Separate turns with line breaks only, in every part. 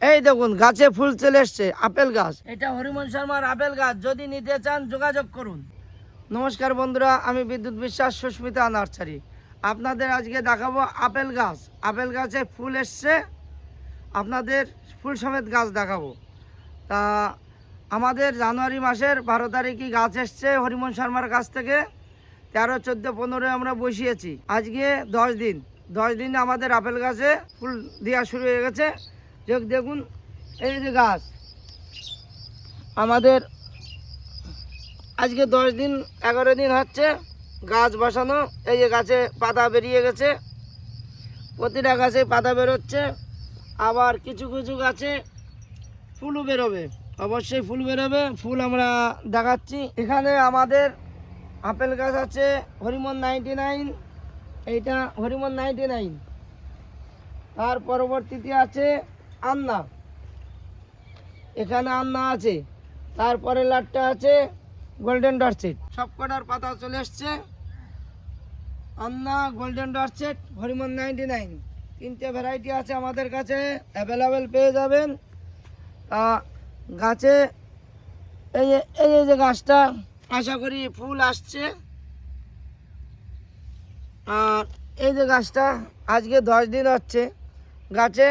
এই দেখুন গাছে ফুল চলে এসছে, আপেল গাছ। এটা হরিমন শর্মার আপেল গাছ, যদি নিতে চান যোগাযোগ করুন। নমস্কার বন্ধুরা, আমি বিদ্যুৎ বিশ্বাস, সুস্মিতা নার্সারি। আপনাদের আজকে দেখাবো আপেল গাছ। আপেল গাছে ফুল এসছে, আপনাদের ফুল সমেত গাছ দেখাবো। তা আমাদের জানুয়ারি মাসের 12 তারিখে গাছ এসছে হরিমন শর্মার কাছ থেকে। 13, 14, 15 আমরা বসিয়েছি, আজকে 10 দিনে আমাদের আপেল গাছে ফুল দেওয়া শুরু হয়ে গেছে। দেখুন এই যে গাছ আমাদের আজকে 10 দিন 11 দিন হচ্ছে গাছ বসানো। এই যে গাছে পাতা বেরিয়ে গেছে, প্রতিটা গাছে পাতা বেরোচ্ছে, আবার কিছু কিছু গাছে ফুলও বেরোবে, অবশ্যই ফুল বেরোবে। ফুল আমরা দেখাচ্ছি। এখানে আমাদের আপেল গাছ আছে হরিমন 99, এইটা হরিমন 99। তার পরবর্তীতে আছে আন্না, এখানে আন্না আছে। তারপরে লাটটা আছে গোল্ডেন ডরসেট। সব কটার পাতা চলে এসছে। আন্না, গোল্ডেন ডরসেট, হরিমন 99, 3টে ভ্যারাইটি আছে আমাদের কাছে, অ্যাভেলেবেল পেয়ে যাবেন। গাছে এই যে গাছটা আশা করি ফুল আসছে। আর এই যে গাছটা আজকে 10 দিন হচ্ছে গাছে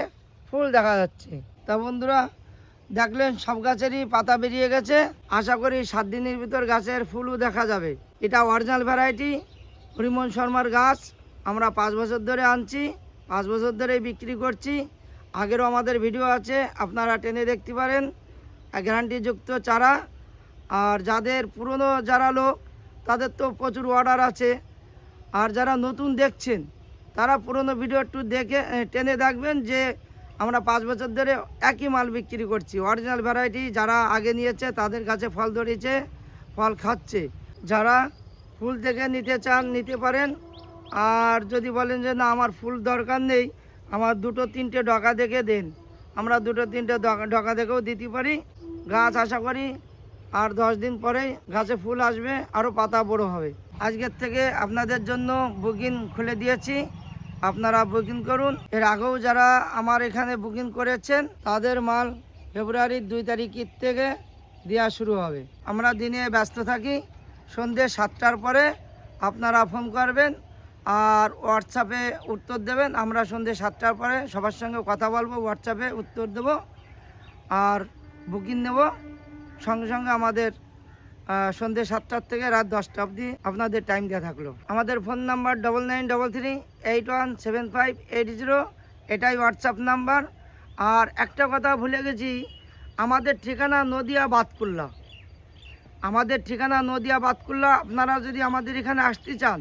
ফুল দেখা যাচ্ছে। তা বন্ধুরা দেখলেন সব গাছেরই পাতা বেরিয়ে গেছে। আশা করি 7 দিনের ভিতর গাছের ফুলও দেখা যাবে। এটা অরিজিনাল ভ্যারাইটি হরিমন শর্মার গাছ। আমরা 5 বছর ধরে আনছি, 5 বছর ধরেই বিক্রি করছি। আগেরও আমাদের ভিডিও আছে, আপনারা টেনে দেখতে পারেন। গ্যারান্টিযুক্ত চারা। আর যাদের পুরনো যারা লোক তাদের তো প্রচুর অর্ডার আছে। আর যারা নতুন দেখছেন তারা পুরনো ভিডিও একটু দেখে টেনে দেখবেন যে আমরা 5 বছর ধরে একই মাল বিক্রি করছি, অরিজিনাল ভ্যারাইটি। যারা আগে নিয়েছে তাদের কাছে ফল ধরেছে, ফল খাচ্ছে। যারা ফুল থেকে নিতে চান নিতে পারেন। আর যদি বলেন যে না আমার ফুল দরকার নেই, আমার 2-3টে ডগা দেখে দেন, আমরা 2-3টে ডগা দেখেও দিতে পারি। গাছ আশা করি আর 10 দিন পরেই গাছে ফুল আসবে, আরও পাতা বড় হবে। আজকের থেকে আপনাদের জন্য বুকিং খুলে দিয়েছি, আপনারা বুকিং করুন। এর আগেও যারা আমার এখানে বুকিং করেছেন তাদের মাল ফেব্রুয়ারির 2 তারিখের থেকে দেওয়া শুরু হবে। আমরা দিনে ব্যস্ত থাকি, সন্ধ্যে 7টার পরে আপনারা ফোন করবেন আর হোয়াটসঅ্যাপে উত্তর দেবেন। আমরা সন্ধ্যে 7টার পরে সবার সঙ্গে কথা বলবো, হোয়াটসঅ্যাপে উত্তর দেব আর বুকিং নেব। সঙ্গে সঙ্গে আমাদের সন্ধ্যে 7টার থেকে রাত 10টা অবধি আপনাদের টাইম দেওয়া থাকলো। আমাদের ফোন নাম্বার 9933817580, এটাই হোয়াটসঅ্যাপ নাম্বার। আর একটা কথা ভুলে গেছি, আমাদের ঠিকানা নদিয়া বাতকুল্লা। আমাদের ঠিকানা নদিয়া বাতকুল্লা। আপনারা যদি আমাদের এখানে আসতে চান,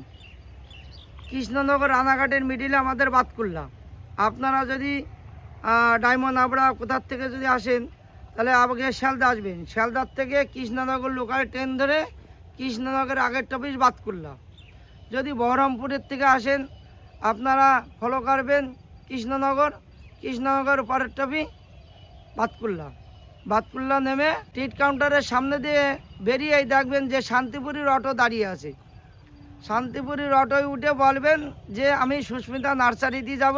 কৃষ্ণনগর রানাঘাটের মিডিলে আমাদের বাতকুল্লা। আপনারা যদি ডায়মন্ড আবড়া কোথার থেকে যদি আসেন তাহলে আগে শিয়ালদা আসবেন, শিয়ালদার থেকে কৃষ্ণনগর লোকাল ট্রেন ধরে কৃষ্ণনগরের আগের টপিস বাতকুল্লা। যদি বহরমপুরের থেকে আসেন আপনারা ফলো করবেন কৃষ্ণনগর, কৃষ্ণনগর পরের টপি বাতকুল্লা। বাতকুল্লা নেমে টিট কাউন্টারের সামনে দিয়ে বেরিয়েই দেখবেন যে শান্তিপুরীর অটো দাঁড়িয়ে আছে। শান্তিপুরীর অটোয় উঠে বলবেন যে আমি সুস্মিতা নার্সারিতে যাব,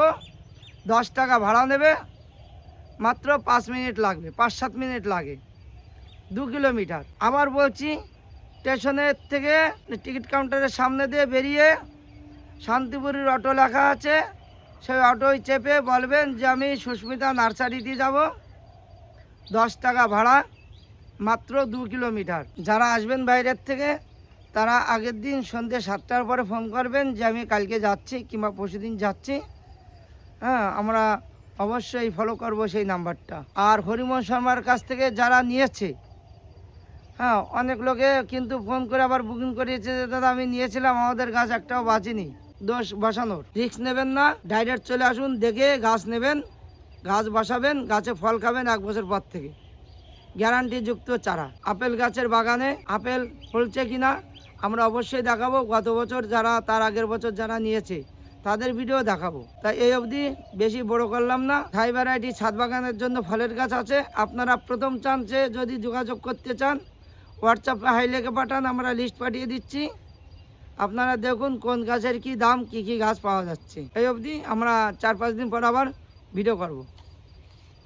10 টাকা ভাড়া নেবে, মাত্র 5 মিনিট লাগবে, 5-7 মিনিট লাগে, 2 কিলোমিটার। আবার বলছি, স্টেশনের থেকে টিকিট কাউন্টারের সামনে দিয়ে বেরিয়ে শান্তিপুরীর অটো লেখা আছে, সেই অটোয় চেপে বলবেন যে আমি সুস্মিতা নার্সারিতে যাব, 10 টাকা ভাড়া, মাত্র 2 কিলোমিটার। যারা আসবেন বাইরের থেকে তারা আগের দিন সন্ধ্যে 7টার পরে ফোন করবেন যে আমি কালকে যাচ্ছি কিংবা পরশুদিন যাচ্ছি। হ্যাঁ, আমরা অবশ্যই ফলো করব সেই নাম্বারটা। আর হরিমন শর্মার কাছ থেকে যারা নিয়েছে, হ্যাঁ অনেক লোকে কিন্তু ফোন করে আবার বুকিং করিয়েছে যে দাদা আমি নিয়েছিলাম, আমাদের গাছ একটাও বাঁচেনি। দোষ বসানোর রিস্ক নেবেন না, ডাইরেক্ট চলে আসুন, দেখে গাছ নেবেন, গাছ বসাবেন, গাছে ফল খাবেন 1 বছর পর থেকে। গ্যারান্টিযুক্ত চারা। আপেল গাছের বাগানে আপেল ফলছে কিনা আমরা অবশ্যই দেখাবো। গত বছর যারা, তার আগের বছর যারা নিয়েছে তাদের ভিডিও দেখাবো। তাই এই অবধি বেশি বড় করলাম না। থাই ভ্যারাইটি ছাদ বাগানের জন্য ফলের গাছ আছে। আপনারা প্রথম চান্সে যদি যোগাযোগ করতে চান হোয়াটসঅ্যাপে হাই লিখে পাঠান, আমরা লিস্ট পাঠিয়ে দিচ্ছি। আপনারা দেখুন কোন গাছের কি দাম, কি কি গাছ পাওয়া যাচ্ছে। এই অবধি আমরা 4-5 দিন পর আবার ভিডিও করব।